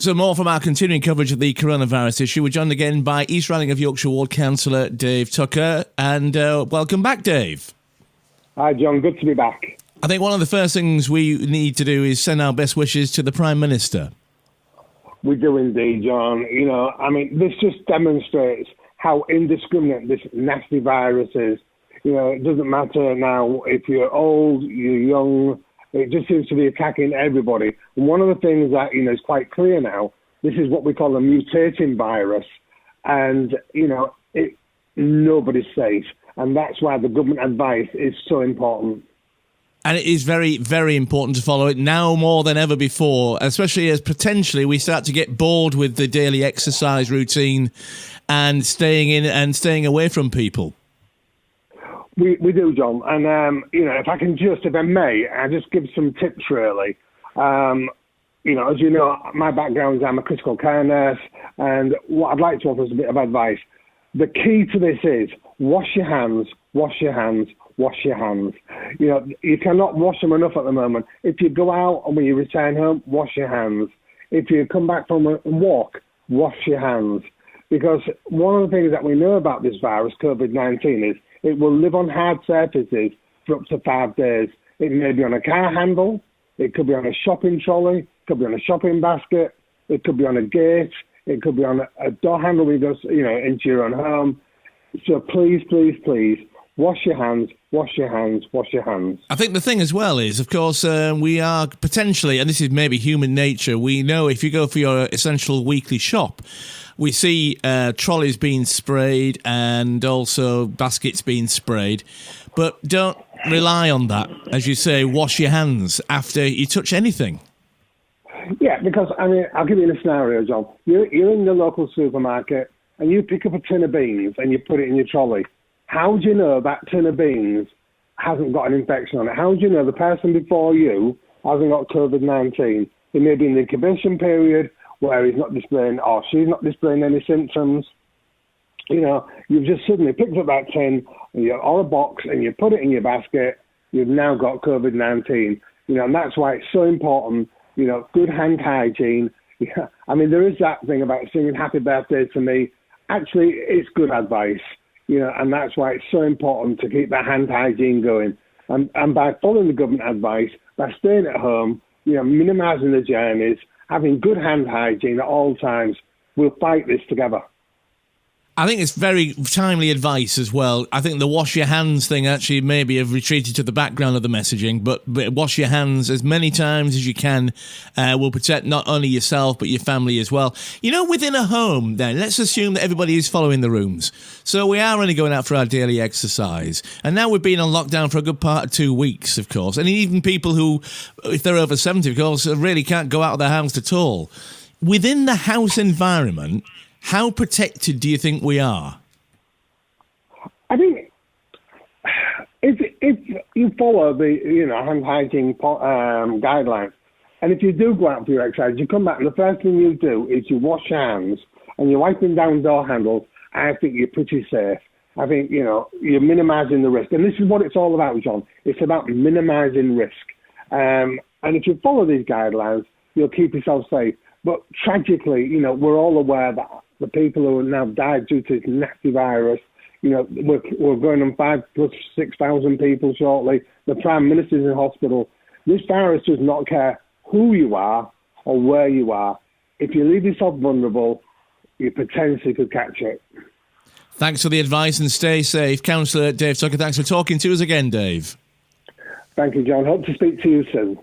So more from our continuing coverage of the coronavirus issue. We're joined again by East Riding of Yorkshire Ward councillor Dave Tucker. And welcome back, Dave. Hi, John. Good to be back. I think one of the first things we need to do is send our best wishes to the Prime Minister. We do indeed, John. This just demonstrates how indiscriminate this nasty virus is. It doesn't matter now if you're old, you're young. It just seems to be attacking everybody. And one of the things that, is quite clear now, this is what we call a mutating virus. And, nobody's safe. And that's why the government advice is so important. And it is very, very important to follow it now more than ever before, especially as potentially we start to get bored with the daily exercise routine and staying in and staying away from people. We do, John. And, if I may, I just give some tips, really. As you know, my background is I'm a critical care nurse. And what I'd like to offer is a bit of advice. The key to this is wash your hands, wash your hands, wash your hands. You cannot wash them enough at the moment. If you go out and when you return home, wash your hands. If you come back from a walk, wash your hands. Because one of the things that we know about this virus, COVID-19, is it will live on hard surfaces for up to 5 days. It may be on a car handle, it could be on a shopping trolley, it could be on a shopping basket, it could be on a gate, it could be on a door handle when you go, into your own home. So please, please, please, wash your hands, wash your hands, wash your hands. I think the thing as well is, of course, we are potentially, and this is maybe human nature, we know if you go for your essential weekly shop, we see trolleys being sprayed and also baskets being sprayed. But don't rely on that. As you say, wash your hands after you touch anything. Yeah, because, I'll give you a scenario, John. You're in the local supermarket and you pick up a tin of beans and you put it in your trolley. How do you know that tin of beans hasn't got an infection on it? How do you know the person before you hasn't got COVID-19? It may be in the incubation period where he's not displaying or she's not displaying any symptoms. You've just suddenly picked up that tin or a box and you put it in your basket. You've now got COVID-19. And that's why it's so important, good hand hygiene. There is that thing about singing happy birthday to me. Actually, it's good advice. And that's why it's so important to keep that hand hygiene going. And by following the government advice, by staying at home, minimising the journeys, having good hand hygiene at all times, we'll fight this together. I think it's very timely advice as well. I think the wash your hands thing actually maybe have retreated to the background of the messaging, but wash your hands as many times as you can will protect not only yourself but your family as well. Within a home then, let's assume that everybody is following the rooms. So we are only going out for our daily exercise. And now we've been on lockdown for a good part of 2 weeks, of course. And even people who, if they're over 70, of course, really can't go out of their house at all. Within the house environment, how protected do you think we are? I think if you follow the hand hygiene guidelines, and if you do go out for your exercise, you come back and the first thing you do is you wash your hands and you're wiping down door handles, I think you're pretty safe. I think, you're minimising the risk. And this is what it's all about, John. It's about minimising risk. And if you follow these guidelines, you'll keep yourself safe. But tragically, we're all aware that the people who have now died due to this nasty virus, we're going on 5 plus 6,000 people shortly. The Prime Minister's in hospital. This virus does not care who you are or where you are. If you leave yourself vulnerable, you potentially could catch it. Thanks for the advice and stay safe. Councillor Dave Tucker, thanks for talking to us again, Dave. Thank you, John. Hope to speak to you soon.